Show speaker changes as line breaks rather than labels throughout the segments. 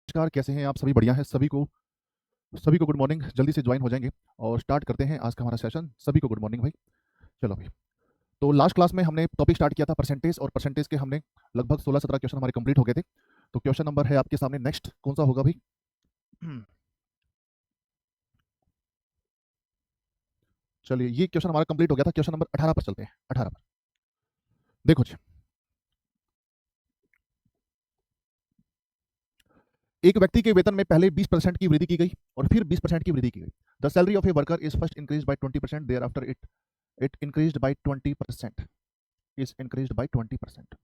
नमस्कार, कैसे हैं आप सभी? बढ़िया हैं सभी को गुड मॉर्निंग। जल्दी से ज्वाइन हो जाएंगे और स्टार्ट करते हैं आज का हमारा सेशन। सभी को गुड मॉर्निंग भाई। चलो भाई, तो लास्ट क्लास में हमने टॉपिक स्टार्ट किया था परसेंटेज, और परसेंटेज के हमने लगभग 16-17 क्वेश्चन हमारे कंप्लीट हो गए थे। तो क्वेश्चन नंबर है आपके सामने, नेक्स्ट कौन सा होगा भाई? चलिए, ये क्वेश्चन हमारा कंप्लीट हो गया था। क्वेश्चन नंबर 18 पर चलते हैं। 18 पर देखो जी, एक व्यक्ति के वेतन में पहले 20% की वृद्धि की गई और फिर 20% की वृद्धि की गई। The salary of a worker is first increase by 20%, thereafter it increased by 20%, is increased by 20%।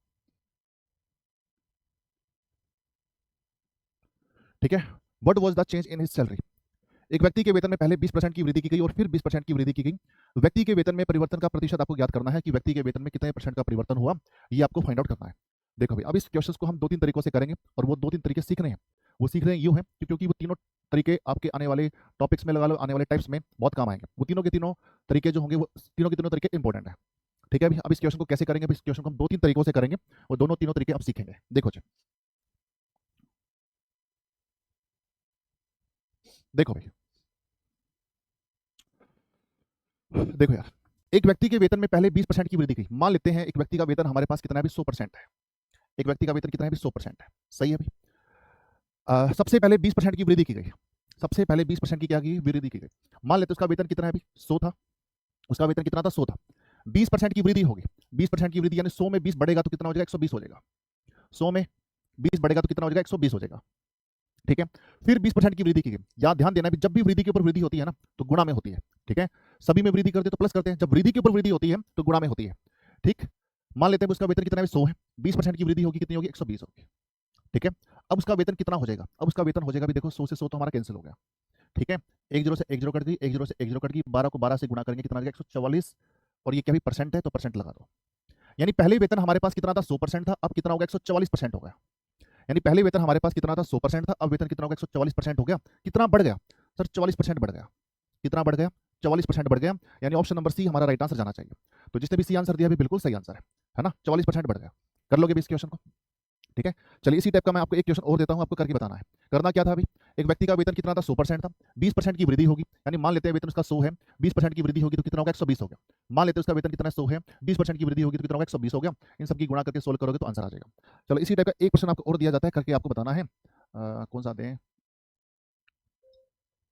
ठीक है। What was the change in his salary? एक व्यक्ति के वेतन में पहले 20% की वृद्धि की गई और फिर 20% की वृद्धि की गई। व्यक्ति के वेतन में परिवर्तन का प्रतिशत आपको ज्ञात करना है कि व्यक्ति के वेतन में कितने परसेंट का परिवर्तन हुआ, ये आपको फाइंड आउट करना है। देखो भाई, अब इस क्वेश्चन को हम 2-3 तरीकों से करेंगे, और वो 2-3 तरीके सीख रहे हैं। वो सीख रहे हैं यूं है क्योंकि वो तीनों तरीके आपके आने वाले टॉपिक्स में, लगा लो आने वाले टाइप्स में बहुत काम आएंगे। वो तीनों के तीनों तरीके जो होंगे, वो तीनों के तीनों तरीके इंपॉर्टेंट है। ठीक है। अभी अब इस क्वेश्चन को कैसे करेंगे? इस क्वेश्चन को हम 2-3 तरीकों से करेंगे और दोनों तीनों तरीके आप सीखेंगे। देखो जी, देखो भाई, देखो यार, एक व्यक्ति के वेतन में पहले 20% की वृद्धि की। मान लेते हैं एक व्यक्ति का वेतन हमारे पास कितना है? 100% है। एक व्यक्ति का वेतन कितना है? 100% है। सही है भाई। सबसे पहले 20% की वृद्धि की गई। सबसे पहले 20% की क्या की? वृद्धि की गई। मान लेते उसका वेतन कितना है अभी? 100 था। उसका वेतन कितना था? 100 था। 20% की वृद्धि होगी। 20% की वृद्धि यानी 100 में 20 बढ़ेगा तो कितना हो जाएगा? 120 हो जाएगा। 100 में 20 बढ़ेगा तो कितना हो जाएगा? 120 हो जाएगा। ठीक है। फिर 20% की वृद्धि की गई। याद ध्यान देना भी, जब भी वृद्धि के ऊपर वृद्धि होती है ना, तो गुणा में होती है। ठीक है। सभी में वृद्धि करते तो प्लस करते हैं, जब वृद्धि के ऊपर वृद्धि होती है तो गुणा में होती है। ठीक। मान लेते हैं उसका वेतन कितना है? 100 है। 20% की वृद्धि होगी, कितनी होगी? 120 होगी। ठीक है। अब उसका वेतन कितना हो जाएगा? अब उसका वेतन हो जाएगा भी, देखो 100 से 100 तो हमारा कैंसिल हो गया। ठीक है। एक जीरो से एक जीरो कट गई, एक जीरो से एक जीरो कट गई, 12 को 12 से गुणा करेंगे कितना आ जाएगा? 144। और ये क्या भी परसेंट है, तो परसेंट लगा दो। यानी पहले वेतन हमारे पास कितना था? 100% था। अब कितना हो गया? 144% हो गया। यानी पहले वेतन हमारे पास कितना था? 100% था। अब वेतन कितना हो गया? 144% हो गया। कितना बढ़ गया सर? 44% बढ़ गया। कितना बढ़ गया? 44% बढ़ गया। यानी ऑप्शन नंबर सी हमारा राइट आंसर जाना चाहिए। तो जिसने भी सी आंसर दिया भी बिल्कुल सही आंसर है ना? 44% बढ़ गया। कर लोगे भी इस क्वेश्चन को? ठीक है। चलिए, इसी टाइप का मैं आपको एक क्वेश्चन और देता हूं, आपको करके बताना है। करना क्या था अभी? एक व्यक्ति का वेतन कितना था? 100% था। 20% की वृद्धि होगी, यानी मान लेते हैं वेतन उसका 100 है। 20% की वृद्धि होगी तो कितना होगा? 120 हो गया। मान लेते हैं उसका वेतन कितना 100 है, 20% की वृद्धि होगी तो कितना होगा? 120 हो गया। इन सबकी गुणा करके सोल्व करोगे तो आंसर आ जाएगा। चलो, इसी टाइप का एक क्वेश्चन आपको और दिया जाता है, करके आपको बताना है। कौन सा दें?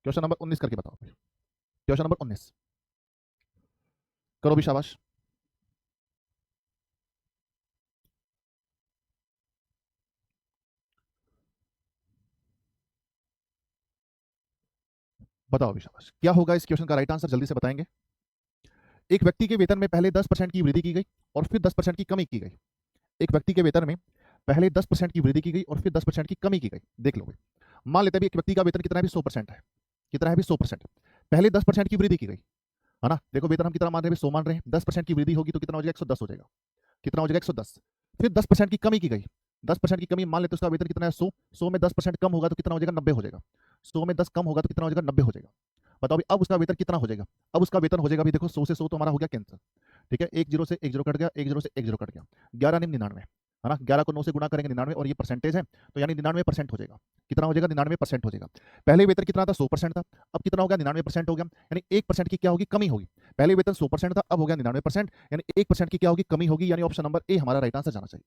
क्वेश्चन नंबर 19 करके बताओ। क्वेश्चन नंबर 19 करो भी, शाबाश। बताओ भी, शाबाश। क्या होगा इस क्वेश्चन का राइट आंसर? जल्दी से बताएंगे। एक व्यक्ति के वेतन में पहले 10% की वृद्धि की गई और फिर 10% की कमी की गई। एक व्यक्ति के वेतन में पहले 10% की वृद्धि की गई और फिर 10% की कमी की गई। देख लो भाई, मान लेते हैं एक व्यक्ति का वेतन कितना है? 100% है। कितना है? 100%। पहले 10% की वृद्धि की गई, है ना? देखो, वेतन हम कितना मान रहे हैं? 100 मान रहे हैं। 10% की वृद्धि होगी तो कितना हो जाएगा? 110 हो जाएगा। कितना हो जाएगा? 110। फिर 10% की कमी की गई। 10% की कमी, मान लेते हैं उसका वेतन कितना है? 100। 100 में 10% कम होगा तो कितना हो जाएगा? 90 हो जाएगा। 100 में 10 कम होगा तो कितना हो जाएगा? 90 हो जाएगा। बताओ भी, अब उसका वेतन कितना हो जाएगा? अब उसका वेतन हो जाएगा भी, देखो 100 से 100 तो हमारा हो गया कैंसिल। ठीक है। एक जीरो से एक जीरो कट गया, एक जीरो से एक जीरो कट गया। 11 निम 99, है ना? 11 को 9 से गुणा करेंगे 99, और ये परसेंटेज है तो यानी 99% हो जाएगा। कितना हो जाएगा? 99% हो जाएगा। पहले वेतन कितना था? 100% था। अब कितना हो गया? 99% हो गया। यानी 1% की क्या होगी? कमी होगी। पहले वेतन 100% था, अब हो गया 99%, यानी 1% की क्या होगी? कमी होगी। यानी ऑप्शन नंबर ए हमारा राइट आंसर जाना चाहिए।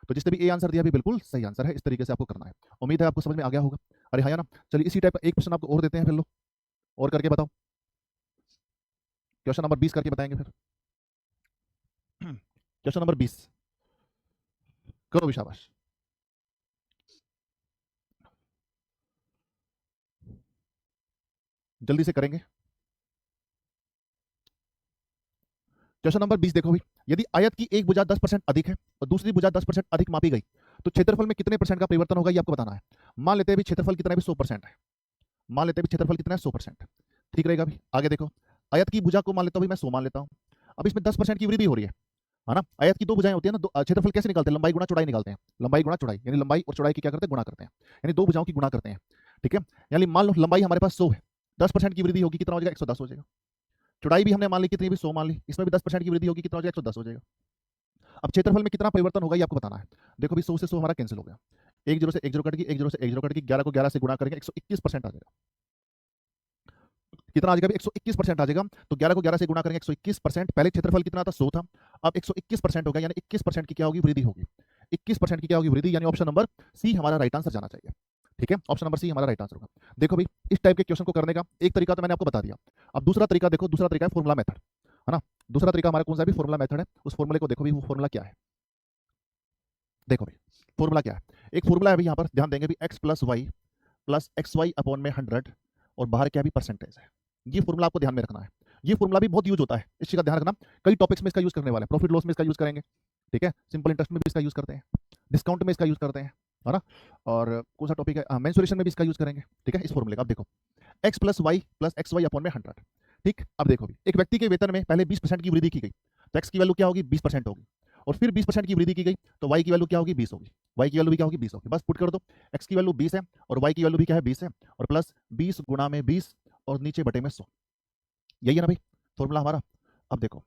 तो जिसने भी ए आंसर दिया भी बिल्कुल सही आंसर है। इस तरीके से आपको करना है। उम्मीद है आपको समझ में आ गया होगा। अरे हाँ या ना? चलिए, इसी टाइप का एक क्वेश्चन आपको और देते हैं, फिर लो और करके बताओ। क्वेश्चन नंबर 20 करके बताएंगे फिर। क्वेश्चन नंबर 20 करो भी, शाबाश। जल्दी से करेंगे। क्वेश्चन नंबर 20 देखो भी, यदि आयत की एक भुजा 10% अधिक है और दूसरी भुजा 10% अधिक मापी गई तो क्षेत्रफल में कितने परसेंट का परिवर्तन होगा, ये आपको बताना है। मान लेते हैं भी क्षेत्रफल कितना है? 100% है। मान लेते हैं भी क्षेत्रफल कितना है? 100%। ठीक रहेगा भी। आगे देखो, आयत की भुजा को मान लेता हूँ मैं 100 मान लेता हूँ। अब इसमें 10% की वृद्धि हो रही है ना? आयत की दो भुजाएं होती है ना, क्षेत्रफल कैसे निकालते हैं? लंबाई गुणा चौड़ाई निकालते हैं। लंबाई गुणा चौड़ाई, यानी लंबाई और चौड़ाई की क्या करते हैं? गुणा करते हैं। यानी दो भुजाओं की गुणा करते हैं। ठीक है। यानी मान लो लंबाई हमारे पास 100 है, 10% की वृद्धि होगी, कितना हो जाएगा? 110 हो जाएगा। चौड़ाई भी हमने मान ली कितनी भी? 100 मान ली। इसमें भी 10% की वृद्धि होगी, कितना हो जाएगा? 110 हो जाएगा। अब क्षेत्रफल में कितना परिवर्तन होगा, ये आपको बताना है। देखो भी, 100 से 100 हमारा कैंसिल हो गया। एक जीरो से एक जीरो कट गई, एक जीरो से एक जीरो कट गई, 11 को 11 से गुणा करेंगे 121% आ जाएगा। कितना आ जाएगा? 121% आ जाएगा। तो 11 को 11 से गुणा करेंगे 121%। पहले क्षेत्रफल कितना था? 100 था, अब 121% हो गया, यानी 21% की क्या होगी? वृद्धि होगी। 21% की क्या होगी? वृद्धि, यानी ऑप्शन नंबर सी हमारा राइट आंसर जाना चाहिए। ठीक है, ऑप्शन नंबर सी हमारा राइट आंसर होगा। देखो भाई, इस टाइप के क्वेश्चन को करने का एक तरीका तो मैंने आपको बता दिया। अब दूसरा तरीका देखो, दूसरा तरीका है फॉर्मूला मेथड, है ना। दूसरा तरीका हमारा कौन सा भी? फॉर्मूला मेथड है। उस फॉर्मूले को देखो भाई, वो फॉर्मूला क्या है। देखो भाई, फॉर्मूला क्या है? एक फॉर्मूला है भाई, यहाँ पर ध्यान देंगे भी, X plus Y plus X Y upon में 100 और बाहर क्या भी परसेंटेज है। ये फॉर्मूला आपको ध्यान में रखना है। ये फॉर्मूला भी बहुत यूज होता है, इस चीज का ध्यान रखना। कई टॉपिक्स में इसका यूज करने वाले हैं, प्रॉफिट लॉस में इसका यूज करेंगे, ठीक है, सिंपल इंटरेस्ट में भी इसका यूज करते हैं, डिस्काउंट में इसका यूज करते हैं, है ना। और कौन सा टॉपिक है? मेंसुरेशन में भी इसका यूज करेंगे। ठीक है, इस फॉर्मूले का आप देखो, एक्स प्लस वाई अपॉन में 100। ठीक, अब देखो भी, एक व्यक्ति के वेतन में पहले 20% की वृद्धि की गई, तो एक्स की वैल्यू क्या होगी? 20% होगी। और फिर 20% की वृद्धि की गई, तो वाई की वैल्यू क्या होगी? 20 होगी। वाई की वैल्यू भी क्या होगी? 20 होगी। बस पुट कर दो, एक्स की वैल्यू 20 है और वाई की वैल्यू भी क्या है? 20 है, और प्लस 20 गुणा में 20 और नीचे बटे में 100। यही है ना भाई फॉर्मूला हमारा। अब देखो,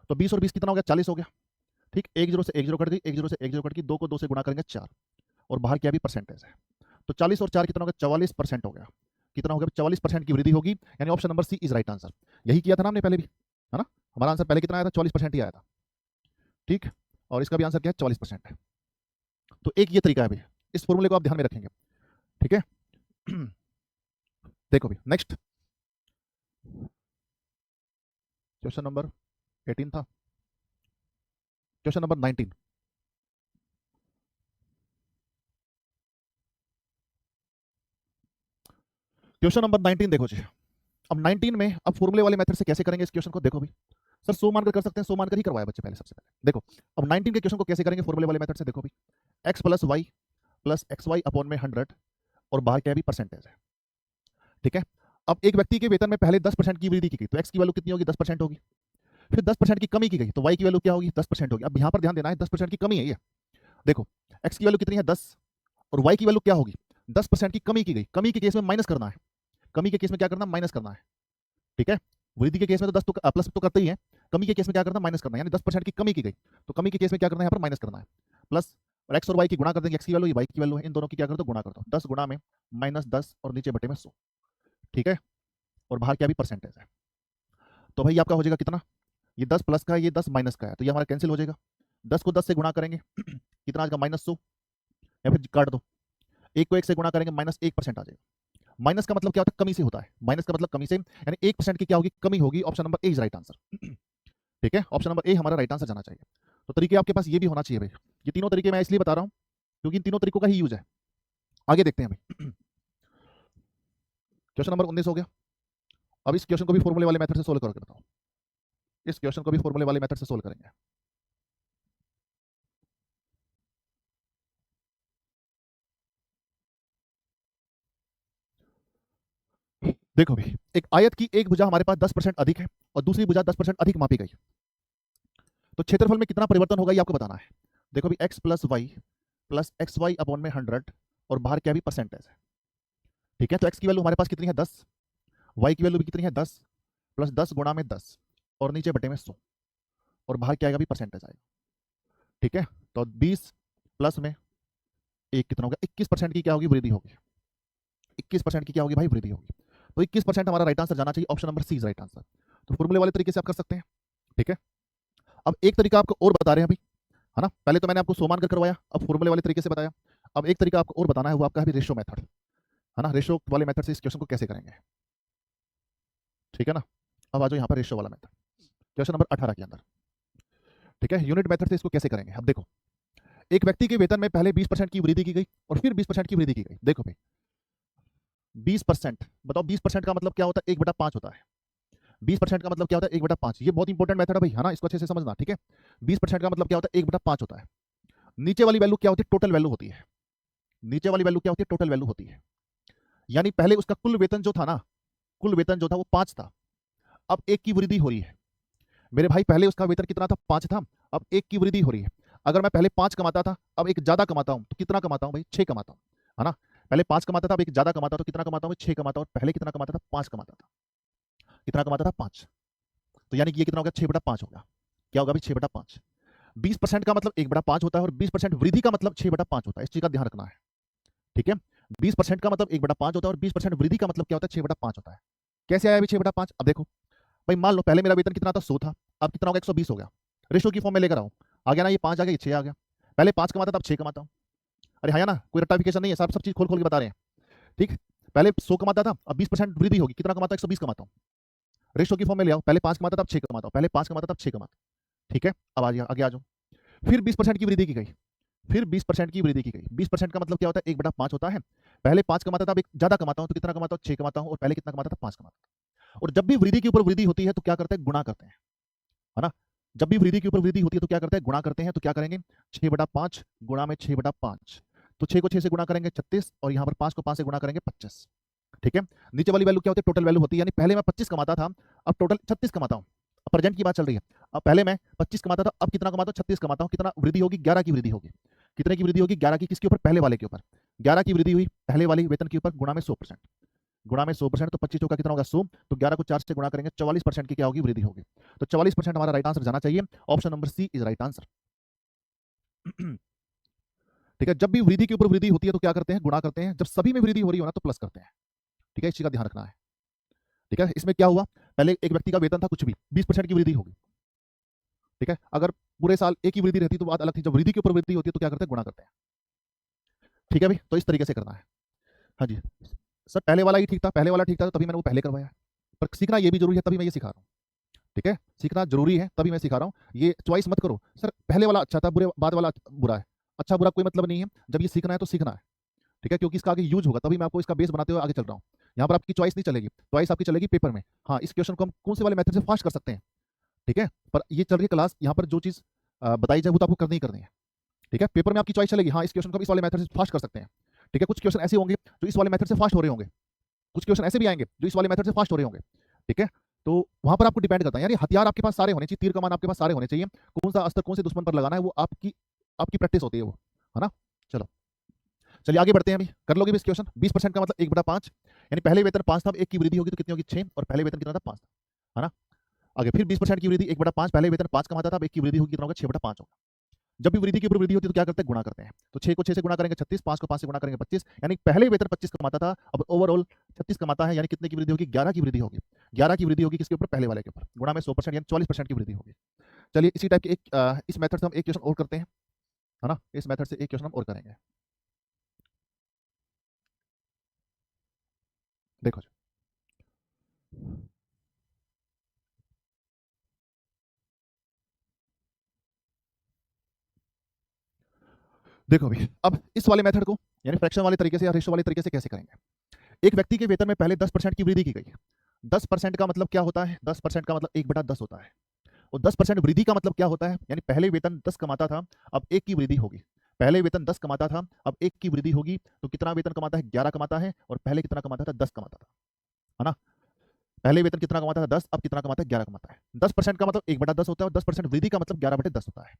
तो 20 और 20 कितना हो गया? 40 हो गया। ठीक, एक जीरो से एक जीरो कट गई, एक जीरो से एक जीरो कट गई, 2 को 2 से गुणा करेंगे 4, और बाहर क्या भी परसेंटेज है, तो 40 और 4 कितना हो गया? 44% हो गया। कितना हो गया? 44% की वृद्धि होगी, यानी option number C is right answer. यही किया था ना हमने पहले भी, है ना। हमारा आंसर पहले कितना आया था? 44% ही आया था। ठीक, और इसका भी आंसर क्या है? 40% है। तो एक ये तरीका है भाई, इस फॉर्मूले को आप ध्यान में रखेंगे। ठीक है देखो भी, नेक्स्ट क्वेश्चन नंबर 18 था, क्वेश्चन नंबर 19। क्वेश्चन नंबर 19 देखो जी। अब 19 में अब फॉर्मूले वाले मेथड से कैसे करेंगे इस क्वेश्चन को? देखो भाई, सर 100 मानकर कर सकते हैं, 100 मानकर ही करवाया बच्चे पहले। सबसे पहले देखो, अब 19 के क्वेश्चन को कैसे करेंगे फॉर्मूले वाले मेथड से? देखो भाई, X plus X Y upon में 100 और बाहर क्या भी परसेंटेज है। ठीक है, अब एक व्यक्ति के वेतन में पहले 10% की वृद्धि की गई, तो एक्स की वैल्यू कितनी होगी? 10% होगी। फिर 10% की कमी की गई, तो वाई की वैल्यू क्या होगी? 10% होगी। अब यहाँ पर ध्यान देना है, 10% की कमी है ये। देखो, एक्स की वैल्यू कितनी है? 10, और वाई की वैल्यू क्या होगी? 10% की कमी की गई। कमी के केस में माइनस करना है, कमी के केस में क्या करना? माइनस करना है। ठीक है, वृद्धि के केस में तो 10 तो प्लस तो करते ही है, कमी के केस में क्या करना? माइनस करना है। यानी 10% की कमी की गई, तो कमी के केस में क्या करना है? यहाँ पर माइनस करना है। प्लस, और एक्स और वाई की गुणा कर देंगे, एक्स की वैल्यू वाई की वैल्यू है, इन दोनों की क्या कर दो? गुणा कर दो। 10 गुणा में -10 और नीचे बटे में 100। ठीक है, और बाहर क्या भी परसेंटेज है, तो भाई आपका हो जाएगा कितना? ये 10 प्लस का है, ये 10 माइनस का है, तो ये हमारा कैंसिल हो जाएगा। 10 को 10 से गुणा करेंगे कितना आ जाएगा? -100, या फिर काट दो, एक को एक से गुणा करेंगे -1% आ जाएगा। माइनस का मतलब क्या होता है? कमी से होता है, माइनस का मतलब कमी से, यानी 1% की क्या होगी? कमी होगी। Option number A is right answer. ठीक है, ऑप्शन नंबर ए हमारा राइट आंसर जाना चाहिए। तो तरीके आपके पास ये भी होना चाहिए भाई। ये तीनों तरीके मैं इसलिए बता रहा हूं क्योंकि इन तीनों तरीकों का ही यूज है। आगे देखते हैं भाई, क्वेश्चन नंबर 19 हो गया। अब इस क्वेश्चन को भी फॉर्मूले वाले मेथड से सोल्व करके बताओ। इस क्वेश्चन को भी फॉर्मूले वाले मेथड से सोल्व करेंगे। देखो भाई, एक आयत की एक भुजा हमारे पास 10% अधिक है और दूसरी भुजा 10% अधिक मापी गई, तो क्षेत्रफल में कितना परिवर्तन होगा ये आपको बताना है। देखो भाई, X plus X Y upon में 100 और बाहर क्या भी परसेंटेज है। ठीक है, तो एक्स की वैल्यू हमारे पास कितनी है? 10, वाई की वैल्यू भी कितनी है? 10, प्लस 10 गुणा में 10 और नीचे बटे में 100, और बाहर क्या आएगा? भी परसेंटेज आएगा। ठीक है, तो 20 प्लस में एक कितना होगा? 21% की क्या होगी? वृद्धि होगी। 21% की क्या होगी भाई? वृद्धि होगी। तो 21% हमारा राइट आंसर जाना चाहिए, option number C is right answer. तो फॉर्मूले वाले तरीके से आप कर सकते हैं। ठीक है, अब एक तरीका आपको और बता रहे हैं अभी, है ना। पहले तो मैंने आपको 100 मानकर करवाया, अब फॉर्मूले वाले तरीके से बताया। अब एक तरीका आपको और बताना है, वो आपका है रेशियो मेथड, है ना। रेशियो वाले मेथड से इस क्वेश्चन को कैसे करेंगे? ठीक है ना। अब आ जाओ यहाँ पर रेशियो वाला मेथड, क्वेश्चन नंबर 18 के अंदर। ठीक है, यूनिट मेथड से इसको कैसे करेंगे? अब देखो, एक व्यक्ति के वेतन में पहले 20% की वृद्धि की गई और फिर 20% की वृद्धि की गई। देखो भाई, 20%, बताओ 20% का मतलब क्या होता है? 1/5 होता है। 20% का मतलब क्या होता है? 1/5। ये बहुत इंपॉर्टेंट मेथड है भाई, है ना, इसको अच्छे से समझना। ठीक है, 20% का मतलब क्या होता है? 1/5 होता है। नीचे वाली वैल्यू क्या होती है? टोटल वैल्यू होती है। नीचे वाली वैल्यू क्या होती है? टोटल वैल्यू होती है। यानी पहले उसका कुल वेतन जो था ना, कुल वेतन जो था वो 5 था, अब 1 की वृद्धि हो रही है। मेरे भाई, पहले उसका वेतन कितना था? 5 था, अब 1 की वृद्धि हो रही है। अगर मैं पहले 5 कमाता था, अब एक ज्यादा कमाता हूं, तो कितना कमाता हूं भाई? 6 कमाता हूं, है ना। पहले 5 कमाता था, अब एक ज्यादा कमाता, तो कितना कमाता हूं? 6 कमाता हूं। और पहले कितना कमाता था? 5 कमाता था। कितना कमाता था? 5। तो यानी कि ये कितना हो गया? 6/5 होगा। क्या होगा भाई? 6/5। 20% का मतलब 1/5 होता है और 20% वृद्धि का मतलब 6/5 होता है। इस चीज का ध्यान रखना है। ठीक है, 20% का मतलब 1/5 होता है, और 20% वृद्धि का मतलब क्या होता है, 6/5 होता है। कैसे आया अभी 6/5? अब देखो भाई, मान लो पहले मेरा वेतन कितना था, 100 था, अब कितना हो गया, 120 हो गया। रेशो की फॉर्म में लेकर आओ, आ गया ना, ये 5 आ गया, ये 6 आ गया। पहले 5 कमाता था, अब 6 कमाता हूँ। अरे हाँ या ना, कोई रट्टाफिकेशन नहीं है, सब चीज खोल खोल के बता रहे हैं। ठीक, पहले 100 कमाता था, अब 20% वृद्धि होगी, कितना कमाता हूँ, 120 कमाता हूँ। रेशो की फॉर्म में ले आओ, पहले 5 कमाता था, अब 6 कमाता हूँ, पहले 5 कमाता था, अब 6 कमाता हूँ। ठीक है, अब आगे आ जाओ। फिर 20% की वृद्धि की गई, फिर 20% की वृद्धि की गई। 20% का मतलब क्या होता है, 1/5 होता है। पहले 5 कमाता था, अब एक ज्यादा कमाता हूं, तो कितना कमाता हूं, 6 कमाता हूं, और पहले कितना कमाता था, 5 कमाता था। और जब भी वृद्धि के ऊपर वृद्धि होती है तो क्या करते हैं, गुणा करते हैं, है ना। जब भी वृद्धि के ऊपर वृद्धि होती है तो क्या करते हैं, गुणा करते हैं। तो क्या करेंगे, 6/5 गुणा में 6/5, तो 6 को 6 से गुणा करेंगे 36, और यहाँ पर 5 को 5 से गुणा करेंगे 25। ठीक है, नीचे वाली वैल्यू क्या होती है, टोटल वैल्यू होती है, यानी पहले मैं 25 कमाता था, अब टोटल 36 कमाता हूँ। प्रेजेंट की बात चल रही है। अब पहले मैं 25 कमाता था, अब कितना कमाता हूँ, 36 कमाता हूँ। कितना वृद्धि होगी, 11 की वृद्धि होगी। कितने की वृद्धि होगी, 11 की। किसके ऊपर, पहले वाले के ऊपर। 11 की वृद्धि हुई पहले वाली वेतन के ऊपर, गुणा में 100%, गुणा में 100%, तो 25 का कितना होगा, 100, तो 11 को 4 से गुणा करेंगे, 44% की क्या होगी, वृद्धि होगी। तो 44% हमारा राइट आंसर जाना चाहिए, option number C is right answer. ठीक है, जब भी वृद्धि के ऊपर वृद्धि होती है तो क्या करते हैं, गुणा करते हैं। जब सभी में वृद्धि हो रही हो ना तो प्लस करते हैं। ठीक है, इस चीज का ध्यान रखना है। ठीक है, इसमें क्या हुआ, पहले एक व्यक्ति का वेतन था कुछ भी, 20% की वृद्धि होगी। ठीक है, अगर पूरे साल एक ही वृद्धि रहती तो बात अलग थी, जब वृद्धि के ऊपर वृद्धि होती है तो क्या करते हैं, गुणा करते हैं। ठीक है भाई, तो इस तरीके से करना है। हाँ जी सर, पहले वाला ही ठीक था, पहले वाला ठीक था, तभी मैंने वो पहले करवाया। पर सीखना ये भी जरूरी है, तभी मैं ये सिखा रहा हूँ। ठीक है, सीखना जरूरी है, तभी मैं सिखा रहा हूँ। ये चॉइस मत करो, सर पहले वाला अच्छा था, बुरे बाद वाला बुरा है। अच्छा बुरा कोई मतलब नहीं है, जब ये सीखना है तो सीखना है। ठीक है, क्योंकि इसका आगे यूज होगा, तभी मैं आपको इसका बेस बनाते हुए आगे चल रहा हूँ। यहाँ पर आपकी चॉइस नहीं चलेगी, चॉइस आपकी चलेगी पेपर में। हाँ, इस क्वेश्चन को हम कौन से वाले मेथड से फास्ट कर सकते हैं। ठीक है, पर ये चल रही है क्लास, यहाँ पर जो चीज बताई जाए वो तो आपको करनी ही करनी है। ठीक है, पेपर में आपकी चॉइस चलेगी, हाँ इस क्वेश्चन को हम इस वाले मेथड से फास्ट कर सकते हैं। ठीक है, कुछ क्वेश्चन ऐसे होंगे जो इस वाले मेथड से फास्ट हो रहे होंगे, कुछ क्वेश्चन ऐसे भी आएंगे जो इस वाले मेथड से फास्ट हो रहे होंगे। ठीक है, तो वहां पर आपको डिपेंड करता है, यार ये हथियार आपके पास सारे होने चाहिए, तीर कमान आपके पास सारे होने चाहिए। कौन सा अस्त्र कौन से दुश्मन पर लगाना है वो आपकी आपकी प्रैक्टिस होती है वो, है ना। चलो चलिए आगे बढ़ते हैं, अभी कर लोगे भी इस क्वेश्चन। 20% का मतलब 1/5, यानी पहले वेतन 5 था, 1 की वृद्धि होगी तो कितनी होगी, 6, और पहले वेतन कितना था, 5 था, है ना। आगे फिर 20% की वृद्धि, 1/5, पहले वेतन 5 कमाता था, अब 1 की वृद्धि होगी, कितना होगा, 6/5 होगा। जब भी वृद्धि की ऊपर वृद्धि होती है तो क्या करते हैं, गुणा करते हैं। तो 6 को 6 से गुणा करेंगे 36, 5 को 5 से गुणा करेंगे 25, यानी पहले वेतन 25 कमाता था, अब ओवरऑल 36 कमाता है, यानी कितने की वृद्धि होगी, 11 की वृद्धि होगी। 11 की वृद्धि होगी किसके ऊपर, पहले वाले के ऊपर, गुणा में 100%, यानी 44% की वृद्धि होगी। चलिए इसी टाइप के इस मेथड से हम एक क्वेश्चन और करते हैं, है ना। इस मेथड से एक क्वेश्चन हम और करेंगे। देखो जी, देखो अभी अब इस वाले मेथड को, यानी फ्रैक्शन वाले तरीके से या रेशो वाले तरीके से कैसे करेंगे। एक व्यक्ति के वेतन में पहले 10% की वृद्धि की गई। 10% का मतलब क्या होता है, 10% का मतलब 1/10 होता है। और 10% वृद्धि का मतलब क्या होता है, यानी पहले वेतन 10 कमाता था, अब 1 की वृद्धि होगी। पहले वेतन 10 कमाता था, अब 1 की वृद्धि होगी, तो कितना वेतन कमाता है, 11 कमाता है, और पहले कितना कमाता था, 10 कमाता था, है ना। पहले वेतन कितना कमाता था, 10, अब कितना कमाता है, 11 कमाता है। 10% का मतलब 1/10 होता है, और 10% वृद्धि का मतलब 11/10 होता है।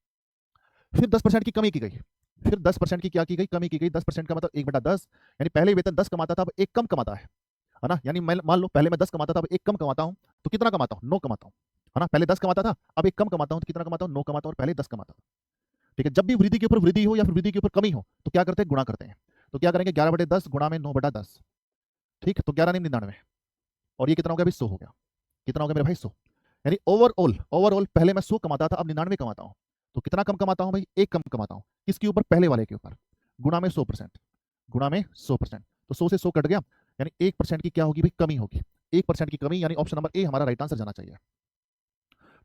फिर 10% की कमी की गई, फिर 10% की क्या की गई, कमी की गई। 10% का मतलब 1/10, यानी पहले वेतन 10 कमाता था, अब 1 कम कमाता है ना। यानी मान लो पहले मैं 10 कमाता था, अब 1 कम कमाता हूं, तो कितना कमाता हूं, 9 कमाता हूं, है ना। पहले 10 कमाता था, अब 1 कम कमाता हूं, तो कितना कमाता हूं, 9 कमाता हूं, और पहले 10 कमाता था। ठीक है, जब भी वृद्धि के ऊपर वृद्धि हो या फिर वृद्धि के ऊपर कमी हो तो क्या करते हैं, गुणा करते हैं। तो क्या करेंगे, 11/10 गुणा में 9/10। ठीक, तो 11 नहीं 99, और ये कितना हो गया, 100 हो गया। कितना हो गया मेरे भाई, 100। यानी ओवरऑल ओवरऑल पहले मैं 100 कमाता था, अब 99 कमाता हूं। तो कितना कम कमाता हूं भाई, 1 कम कमाता हूं। किसके ऊपर, पहले वाले के ऊपर, गुणा में 100%, गुणा में 100%। तो 100 से 100 कट गया, यानी 1% की क्या होगी भाई, कमी होगी। 1% की कमी, यानी ऑप्शन नंबर ए हमारा राइट आंसर जाना चाहिए।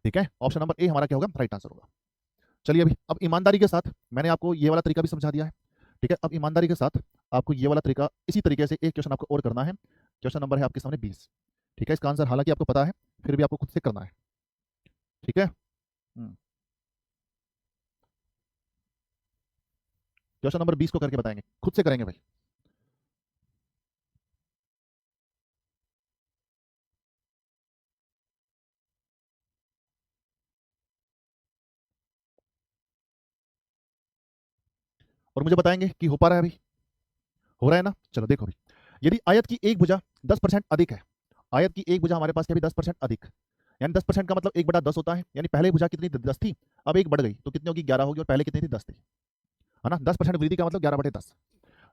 ठीक है, ऑप्शन नंबर ए हमारा क्या होगा, राइट आंसर होगा। चलिए अभी अब ईमानदारी के साथ मैंने आपको ये वाला तरीका भी समझा दिया है। ठीक है, अब ईमानदारी के साथ आपको ये वाला तरीका इसी तरीके से एक क्वेश्चन आपको और करना है। क्वेश्चन नंबर है आपके सामने 20। ठीक है, इसका आंसर हालांकि आपको पता है, फिर भी आपको खुद से करना है। ठीक है, क्वेश्चन नंबर 20 को करके बताएंगे, खुद से करेंगे भाई। और मुझे बताएंगे कि हो पा रहा है अभी, हो रहा है ना। चलो देखो अभी, यदि आयत की एक भुजा 10% अधिक है, आयत की एक भुजा हमारे पास क्या भी 10% अधिक, यानी 10% का मतलब 1/10 होता है। यानी पहले भुजा कितनी 10 थी, अब एक बढ़ गई, तो कितनी होगी, 11 होगी, और पहले कितनी थी, 10 थी, है ना। 10% वृद्धि का मतलब 11/10।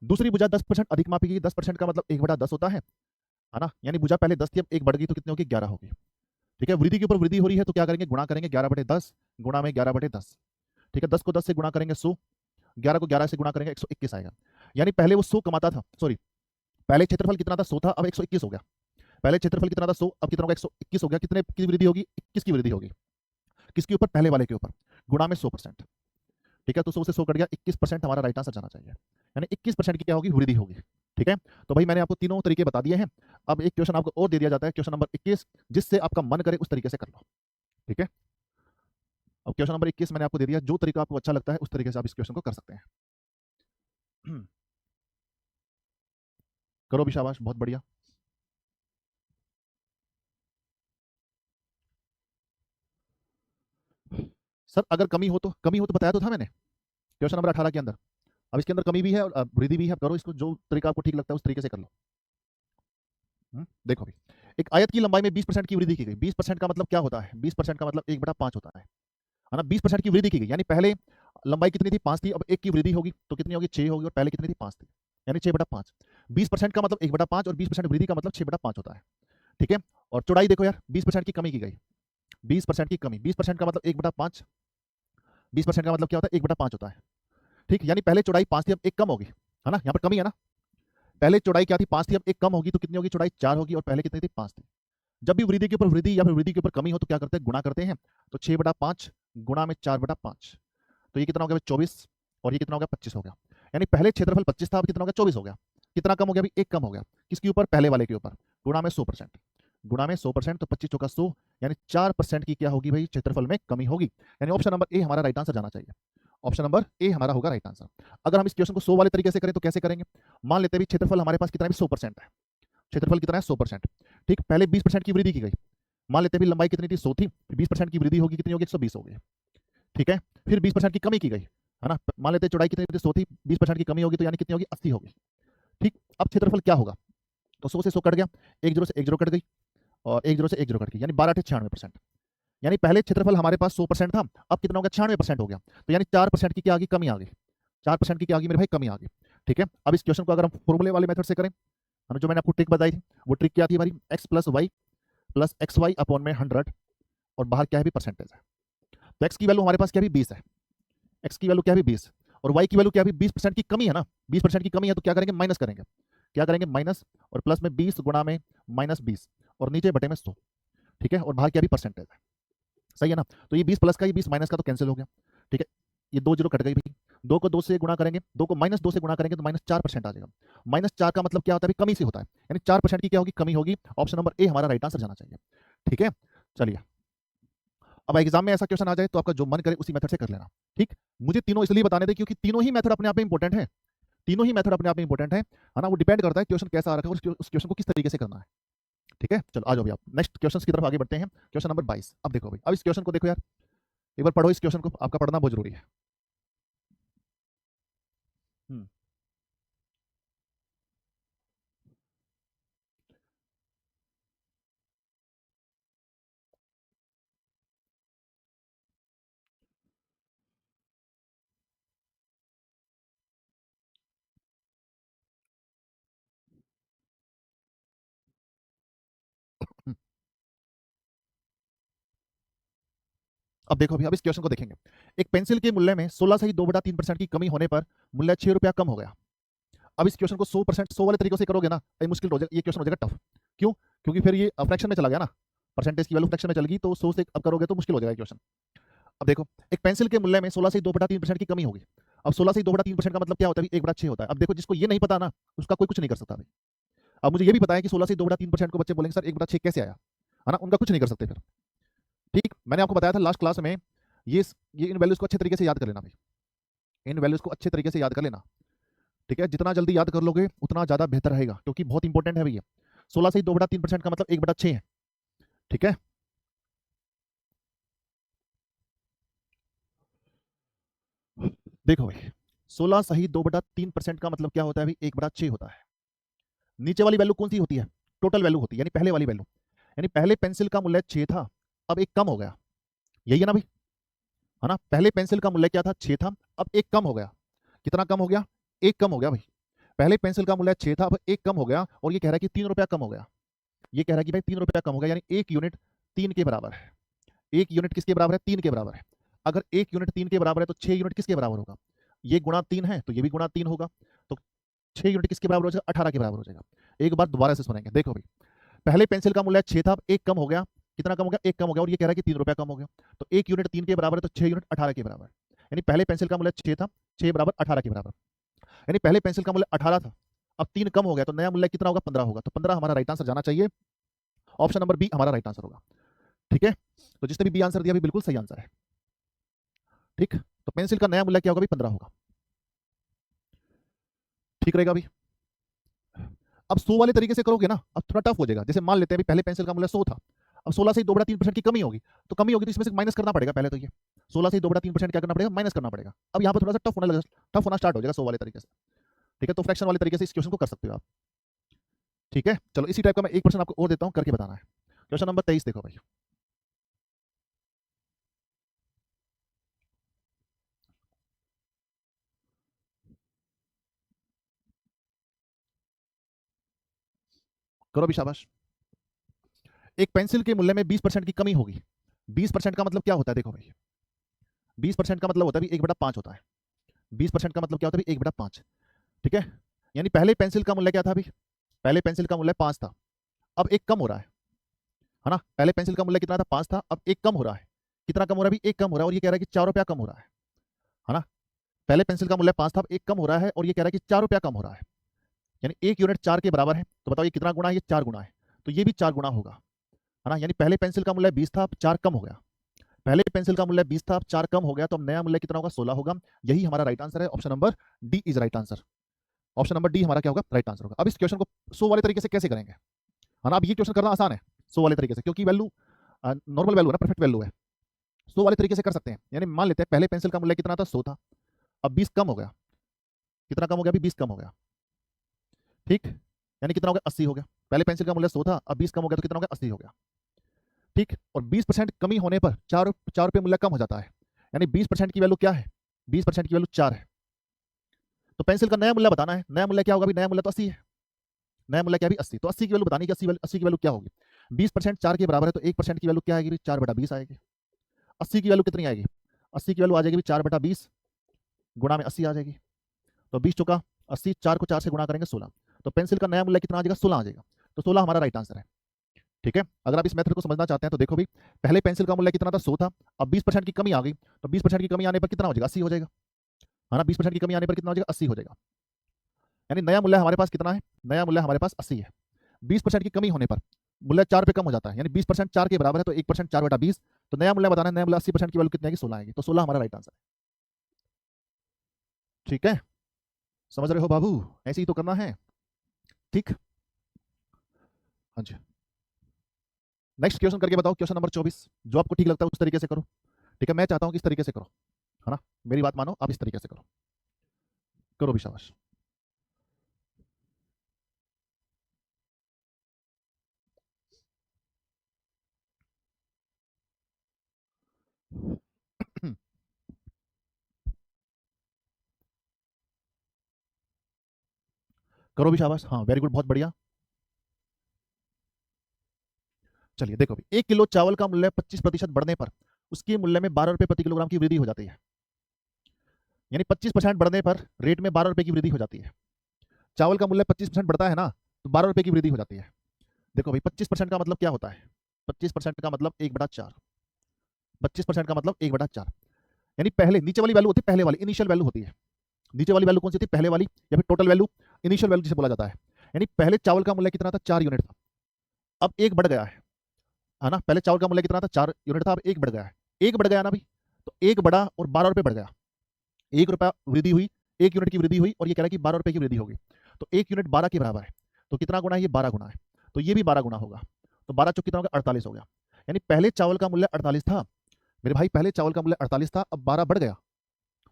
दूसरी भुजा 10% अधिक मापी गई, 10% का मतलब 1/10 होता है ना। यानी भुजा पहले 10 थी, अब 1 बढ़ गई तो कितनी होगी, 11 होगी। ठीक है, वृद्धि के ऊपर वृद्धि हो रही है तो क्या करेंगे, गुणा करेंगे 11/10 गुणा में 11/10। ठीक है, 10 को 10 से गुणा करेंगे 100, 11 को 11 से गुणा करेंगे 121 आएगा। यानी पहले वो 100 कमाता था, सॉरी पहले क्षेत्रफल कितना था, 100 था, अब 121 हो गया। पहले क्षेत्रफल कितना था, 100, अब कितना होगा, 121 हो गया। कितने की वृद्धि होगी, 21 की वृद्धि होगी। किसके ऊपर, पहले वाले के ऊपर, गुणा में 100%। ठीक है, तो 100 से 100 कट गया, 21% हमारा राइट आंसर जाना चाहिए। यानी 21% की क्या होगी, वृद्धि होगी। ठीक है, तो भाई मैंने आपको तीनों तरीके बता दिए हैं। अब एक क्वेश्चन आपको और दे दिया जाता है, क्वेश्चन नंबर 21, जिससे आपका मन करे उस तरीके से कर लो। ठीक है, अब क्वेश्चन नंबर 21 मैंने आपको दे दिया, जो तरीका आपको अच्छा लगता है उस तरीके से आप इस क्वेश्चन को कर सकते हैं। करो भी, शाबाश, बहुत बढ़िया। सर अगर कमी हो तो बताया तो था मैंने क्वेश्चन नंबर 18 के अंदर। अब इसके अंदर कमी भी है और वृद्धि भी है, करो इसको, जो तरीका आपको ठीक लगता है उस तरीके से कर लो। देखो अभी, एक आयत की लंबाई में 20% की वृद्धि की गई। 20% का मतलब क्या होता है, 20% का मतलब 1/5 होता है ना। 20% की वृद्धि की गई, यानी पहले लंबाई कितनी थी, 5 थी, अब 1 की वृद्धि होगी तो कितनी होगी, 6 होगी, और पहले कितनी थी, 5 थी, यानी 6/5। 20% का मतलब 1/5 और 20% वृद्धि का मतलब 6/5 होता है। ठीक है, और चौड़ाई देखो यार, 20% की कमी की गई, 20% की कमी, 20% का मतलब 1/5, 20% का मतलब क्या होता है, 1/5 होता है। ठीक, यानी पहले चौड़ाई 5 थी, अब 1 कम होगी, है ना, यहाँ पर कमी है ना। पहले चौड़ाई क्या थी, 5 थी, अब 1 कम होगी तो कितनी होगी, चौड़ाई 4 होगी, और पहले कितनी थी, 5 थी। जब भी वृद्धि के ऊपर वृद्धि या फिर वृद्धि के ऊपर कमी हो तो क्या करते हैं, गुणा करते हैं। तो 6/5 गुणा में 4/5, तो ये कितना हो गया, 24, और ये कितना हो गया, 25 हो गया। यानी पहले क्षेत्रफल 25 था, अब कितना हो गया, 24 हो गया। कितना कम हो गया, अभी 1 कम हो गया, किसके ऊपर, पहले वाले के ऊपर, गुणा में 100%, गुणा में 100%, तो 25 चौका 100, यानी 4% की क्या होगी भाई, क्षेत्रफल में कमी होगी। यानी ऑप्शन नंबर ए हमारा राइट आंसर जाना चाहिए। ऑप्शन नंबर ए हमारा होगा राइट आंसर। अगर हम इस क्वेश्चन को 100 वाले तरीके से करें तो कैसे करेंगे, मान लेते हैं क्षेत्रफल हमारे पास कितना है, 100% है। क्षेत्रफल कितना है, 100%। ठीक, पहले 20% की वृद्धि की गई, मान लेते हैं लंबाई कितनी थी, 100 थी, 20% की वृद्धि होगी, कितनी होगी, 120 होगी। ठीक है, फिर 20% की कमी की गई, है ना, मान लेते हैं चौड़ाई कितनी थी, 100 थी, 20% की कमी होगी तो यानी कितनी होगी, 80 होगी। ठीक, अब क्षेत्रफल क्या होगा, तो 100 से 100 कट गया, 1 जीरो से 1 जीरो कट गई, और 1 जीरो से 1 जीरो कट गई, यानी 12 96%। यानी पहले क्षेत्रफल हमारे पास 100% था, अब कितना हो गया, 96% हो गया, तो यानी 4% की क्या आ गई, कमी आ गई। 4% की क्या आ गई मेरे भाई, कमी आ गई। ठीक है, अब इस क्वेश्चन को अगर हम फॉर्मूले वाले मेथड से करें, जो मैंने आपको ट्रिक बताई थी, वो ट्रिक क्या थी हमारी, x plus Y plus X Y upon में 100, और बाहर क्या है भी, परसेंटेज है। तो x की वैल्यू हमारे पास क्या भी 20 है, x की वैल्यू क्या भी 20, और y की वैल्यू क्या भी 20% की कमी है ना, 20% की कमी है तो क्या करेंगे, माइनस करेंगे, क्या करेंगे, माइनस, और प्लस में 20 गुणा में -20, और नीचे बटे में 100। ठीक है, और बाहर क्या भी परसेंटेज है, सही है ना। तो ये 20 प्लस का, ये 20 माइनस का तो कैंसिल हो गया। ठीक है, ये 2 जीरो कट गई भाई, 2 को 2 से गुणा करेंगे, 2 को -2 से गुणा करेंगे तो -4% आ जाएगा। -4 का मतलब क्या होता है, कमी से होता है, यानी 4% की क्या होगी, कमी होगी। ऑप्शन नंबर ए हमारा राइट आंसर जाना चाहिए। ठीक है, चलिए, अब एग्जाम में ऐसा क्वेश्चन आ जाए तो आपका जो मन करे उसी मेथड से कर लेना। ठीक, मुझे तीनों इसलिए बताने दे क्योंकि तीनों ही मेथड अपने आप में इंपॉर्टेंट है, तीनों ही मेथड अपने आप में इंपॉर्टेंट है ना। वो डिपेंड करता है क्वेश्चन कैसा आ रखा है और उस क्वेश्चन को किस तरीके से करना है। ठीक है, चलो आ जाओ, अभी आप नेक्स्ट क्वेश्चन की तरफ आगे बढ़ते हैं। क्वेश्चन नंबर 22, अब देखो भाई, अब इस क्वेश्चन को देखो यार, एक बार पढ़ो इस क्वेश्चन को, आपका पढ़ना बहुत जरूरी है। हम्म, हम्म। अब देखो अभी, अब इस क्वेश्चन को देखेंगे। एक पेंसिल के मूल्य में 16 से ही 2/3% की कमी होने पर मूल्य 6 रुपया कम हो गया। अब इस क्वेश्चन को 100% 100 वाले तरीकों से करोगे ना, ये मुश्किल हो जाएगा, ये क्वेश्चन हो जाएगा टफ। क्यों, क्योंकि फिर ये फ्रैक्शन में चला गया ना, परसेंटेज की वैल्यू फ्रैक्शन में चल गई, तो 100 से अब करोगे तो मुश्किल हो जाएगा क्वेश्चन। अब देखो, एक पेंसिल के मूल्य में 16 से 2/3% की कमी होगी। अब 16 से 2/3% का मतलब क्या होता है, 1/6 होता है। अब देखो, जिसको ये नहीं पता ना, उसका कोई कुछ नहीं कर सकता भाई। अब मुझे ये भी पता है कि 16 से 2/3% को बच्चे बोलेंगे सर 1/6 कैसे आया, है ना, उनका कुछ नहीं कर सकते फिर। ठीक, मैंने आपको बताया था लास्ट क्लास में, ये इन वैल्यूज को अच्छे तरीके से याद कर लेना भाई, इन वैल्यूज को अच्छे तरीके से याद कर लेना। ठीक है, जितना जल्दी याद कर लोगे उतना ज्यादा बेहतर रहेगा, क्योंकि बहुत इंपॉर्टेंट है भैया। 16 से 2/3% का मतलब 1/6 है। ठीक है, देखो भाई, 16 सही 2/3% का मतलब क्या होता है भाई, 1/6 होता है। नीचे वाली वैल्यू कौन सी होती है, टोटल वैल्यू होती है, यानी पहले वाली वैल्यू। यानी पहले पेंसिल का मूल्य 6 था, अब 1 कम हो गया, यही है ना भाई, है ना। पहले पेंसिल का मूल्य क्या था, 6 था, अब 1 कम हो गया, कितना कम हो गया, 1 कम हो गया भाई। पहले पेंसिल का मूल्य 6 था, अब 1 कम हो गया और ये कह रहा है कि 3 रुपया कम हो गया। ये कह रहा है कि भाई 3 रुपया कम हो गया, यानी 1 यूनिट 3 के बराबर है। 1 यूनिट किसके बराबर है? 3 के बराबर है। अगर 1 यूनिट 3 के बराबर है तो 6 यूनिट किसके बराबर होगा? ये गुणा 3 है तो ये भी गुणा 3 होगा, तो 6 यूनिट किसके बराबर हो जाएगा? 18 के बराबर हो जाएगा। एक बार दोबारा से सुनेंगे, देखो भाई, पहले पेंसिल का मूल्य 6 था, अब 1 कम हो गया। कितना कम हो गया? 1 कम हो गया और ये कह रहा है कि 3 रुपया कम हो गया। तो 1 यूनिट 3 के बराबर है तो 6 यूनिट 18 के बराबर, यानी पहले पेंसिल का मूल्य 6 था, 6 बराबर 18 के बराबर, यानी पहले पेंसिल का मूल्य 18 था, अब 3 कम हो गया तो नया मूल्य कितना होगा? 15 होगा। तो 15 हमारा राइट आंसर जाना चाहिए, ऑप्शन नंबर बी हमारा राइट आंसर होगा। ठीक है, तो जिसने भी बी आंसर दिया भी बिल्कुल सही आंसर है। ठीक, तो पेंसिल का नया मूल्य क्या होगा? भी 15 होगा। ठीक रहेगा अभी। अब 100 वाले तरीके से करोगे ना, अब थोड़ा टफ हो जाएगा। जैसे मान लेते हैं अभी पहले पेंसिल का मूल्य 100 था, अब 16 से 2/3% की कमी होगी, तो कमी होगी तो इसमें से माइनस करना पड़ेगा पहले। तो ये 16 से 2/3% क्या करना पड़ेगा? माइनस करना पड़ेगा। अब यहाँ पर थोड़ा सा टफ होना स्टार्ट हो जाएगा 100 वाले तरीके से। ठीक है, तो फ्रैक्शन वाले तरीके से इस क्वेश्चन को कर सकते हो आप। ठीक है, चलो इसी टाइप का मैं एक क्वेश्चन आपको और देता हूँ, करके बताना है। क्वेश्चन नंबर 23 देखो भाई। करो भी, शाबाश। एक पेंसिल के मूल्य में 20% की कमी होगी। 20% का मतलब क्या होता है? देखो भाई, 20% का मतलब होता है 1/5 होता है। 20% का मतलब क्या होता है? 1/5। ठीक है, यानी पहले पेंसिल का मूल्य क्या था? अभी पहले पेंसिल का मूल्य 5 था, अब 1 कम हो रहा है ना। पहले पेंसिल का मूल्य कितना था? 5 था, अब 1 कम हो रहा है। कितना कम हो रहा है? अभी 1 कम हो रहा है और ये कह रहा है कि 4 रुपया कम हो रहा है ना। पहले पेंसिल का मूल्य 5 था, अब 1 कम हो रहा है और ये कह रहा है कि 4 रुपया कम हो रहा है, यानी 1 यूनिट 4 के बराबर है। तो बताओ ये कितना गुना है? ये 4 गुना है, तो ये भी 4 गुना होगा, है ना। यानी पहले पेंसिल का मूल्य 20 था, अब 4 कम हो गया। पहले पेंसिल का मूल्य 20 था, अब 4 कम हो गया, तो अब नया मूल्य कितना होगा? 16 होगा। यही हमारा राइट आंसर है, option number D is right answer. Option number D हमारा क्या होगा? राइट आंसर होगा। अब इस क्वेश्चन को 100 वाले तरीके से कैसे करेंगे, है ना। अब ये क्वेश्चन करना आसान है 100 वाले तरीके से, क्योंकि वैल्यू नॉर्मल वैल्यू है ना, परफेक्ट वैल्यू है। 100 वाले तरीके से कर सकते हैं। यानी मान लेते हैं पहले पेंसिल का मूल्य कितना था? 100 था, अब 20 कम हो गया। कितना कम हो गया? अभी 20 कम हो गया। ठीक, यानी कितना हो गया? 80 हो गया। पहले पेंसिल का मूल्य 100 था, अब 20 कम हो गया, तो कितना हो गया? 80 हो गया। ठीक, और 20% कमी होने पर 4 रुपये मूल्य कम हो जाता है, यानी 20% की वैल्यू क्या है? 20% की वैल्यू 4 है। तो पेंसिल का नया मूल्य बताना है। नया मूल्य क्या होगा? अभी नया मूल्य तो 80 है, नया मूल्य क्या है? 80। तो 80 की वैल्यू बतानी है कि 80 की वैल्यू क्या होगी। 20% 4 के बराबर है, तो 1% की वैल्यू क्या आएगी? 4/20 आएगी। 80 की वैल्यू कितनी आएगी? 80 की वैल्यू आ जाएगी 4/20, गुणा में 80 आ जाएगी। तो 20 चौका 80, 4 को 4 से गुणा करेंगे 16। तो पेंसिल का नया मूल्य कितना आ जाएगा? 16 आ जाएगा। तो 16 हमारा राइट आंसर है। ठीक है, अगर आप इस मेथड को समझना चाहते हैं तो देखो भाई, पहले पेंसिल का मूल्य कितना था? 100 था, अब 20% की कमी आ गई, तो 20% की कमी आने पर कितना हो जाएगा? 80 हो जाएगा, है ना। 20% की कमी आने पर कितना हो जाएगा? 80 हो जाएगा। यानी नया मूल्य हमारे पास कितना है? नया मूल्य हमारे पास 80 है। 20% की कमी होने पर मूल्य 4 पे कम हो जाता है, यानी 20% 4 के बराबर है, तो 1% 4/20। तो नया मूल्य बताना है, नया मूल्य 80% की वैल्यू कितनी आएगी? 16 आएगी। तो 16 हमारा राइट आंसर है। ठीक है, समझ रहे हो बाबू? ऐसे ही तो करना है। ठीक, हाँ जी। नेक्स्ट क्वेश्चन करके बताओ, क्वेश्चन नंबर 24। जो आपको ठीक लगता है उस तरीके से करो। ठीक है, मैं चाहता हूं कि इस तरीके से करो, है ना। मेरी बात मानो, आप इस तरीके से करो। करो भी, शाबाश। करो भी, शाबाश। हाँ, वेरी गुड, बहुत बढ़िया। चलिए देखो भी, 1 किलो चावल का मूल्य 25% बढ़ने पर उसके मूल्य में 12 रुपए प्रति किलोग्राम की वृद्धि हो जाती है। यानी 25% बढ़ने पर रेट में 12 रुपए की वृद्धि हो जाती है। चावल का मूल्य 25% बढ़ता है ना, तो 12 रुपए की वृद्धि हो जाती है। देखो भाई, 25% का मतलब क्या होता है? 25% का मतलब 1/4। 25% का मतलब 1/4, यानी पहले नीचे वाली वैल्यू होती है, पहले वाली इनिशियल वैल्यू होती है। नीचे वाली वैल्यू कौन सी थी? पहले वाली, या फिर टोटल वैल्यू, इनिशियल वैल्यू जिसे बोला जाता है। यानी पहले चावल का मूल्य कितना था? 4 यूनिट था, अब 1 बढ़ गया है ना। पहले चावल का मूल्य कितना था? 4 यूनिट था, अब 1 बढ़ गया है। 1 बढ़ गया ना भाई, तो 1 बढ़ा और 12 रुपए बढ़ गया। 1 रुपया वृद्धि हुई, 1 यूनिट की वृद्धि हुई, और ये कह रहा है कि 12 रुपए की वृद्धि होगी। तो 1 यूनिट 12 के बराबर है, तो कितना गुना है? ये 12 गुना है, तो ये भी 12 गुना होगा। तो 12 चौक कितना होगा? 48 हो गया। यानी पहले चावल का मूल्य 48 था मेरे भाई, पहले चावल का मूल्य 48 था, अब 12 बढ़ गया।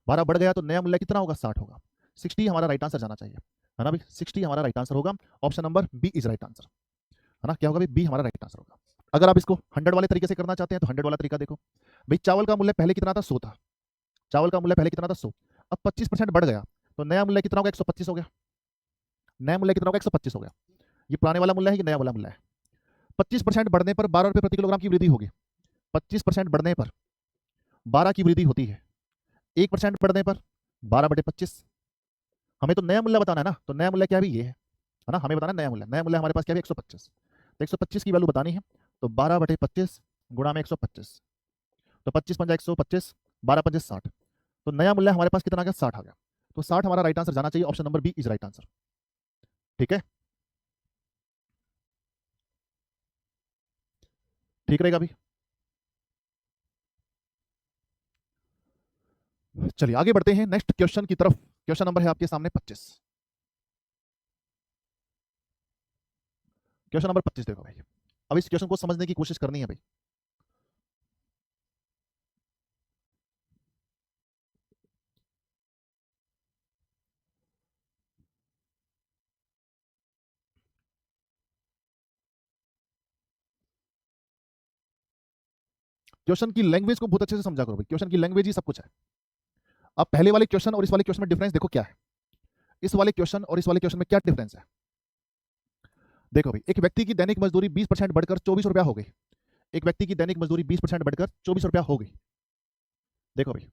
12 बढ़ गया तो नया मूल्य कितना होगा? 60 होगा। 60 हमारा राइट आंसर जाना चाहिए, है ना भाई। 60 हमारा राइट आंसर होगा। Option number B is right answer, है ना। क्या होगा भाई? बी हमारा राइट आंसर होगा। अगर आप इसको 100 वाले तरीके से करना चाहते हैं तो 100 वाला तरीका देखो भाई। चावल का मूल्य पहले कितना था? 100 था। चावल का मूल्य पहले कितना था? 100। अब 25% बढ़ गया, तो नया मूल्य कितना होगा? 125 हो गया। नया मूल्य कितना होगा, 125 हो गया। ये पुराने वाला मूल्य है, ये नया वाला मूल्य है। 25% बढ़ने पर 12 रुपये प्रति किलोग्राम की वृद्धि होगी। 25% बढ़ने पर 12 की वृद्धि होती है। 1% बढ़ने पर 12/25। हमें तो नया मूल्य बताना है ना, तो नया मूल्य क्या है, ये है ना, हमें बताना नया मूल्य। नया मूल्य हमारे पास क्या है, 125। तो 125 की वैल्यू बतानी है, तो 12/25 गुणा में 125, तो 25 पंजा 125, 12 पंजे 60। तो नया मूल्य हमारे पास कितना आ गया, 60 आ गया। तो 60 हमारा राइट आंसर जाना चाहिए, option number B is right answer. ठीक है, ठीक रहेगा अभी। चलिए आगे बढ़ते हैं नेक्स्ट क्वेश्चन की तरफ। क्वेश्चन नंबर है आपके सामने 25। क्वेश्चन नंबर 25 देखो भाई, अब इस क्वेश्चन को समझने की कोशिश करनी है भाई। क्वेश्चन की लैंग्वेज को बहुत अच्छे से समझा करो भाई, क्वेश्चन की लैंग्वेज ही सब कुछ है। अब पहले वाले क्वेश्चन और इस वाले क्वेश्चन में डिफरेंस देखो क्या है। इस वाले क्वेश्चन और इस वाले क्वेश्चन में क्या डिफरेंस है, देखो भाई। एक व्यक्ति की दैनिक मजदूरी 20% बढ़कर 24 रुपया हो गई। एक व्यक्ति की दैनिक मजदूरी 20% बढ़कर 24 रुपया हो गई। देखो भाई,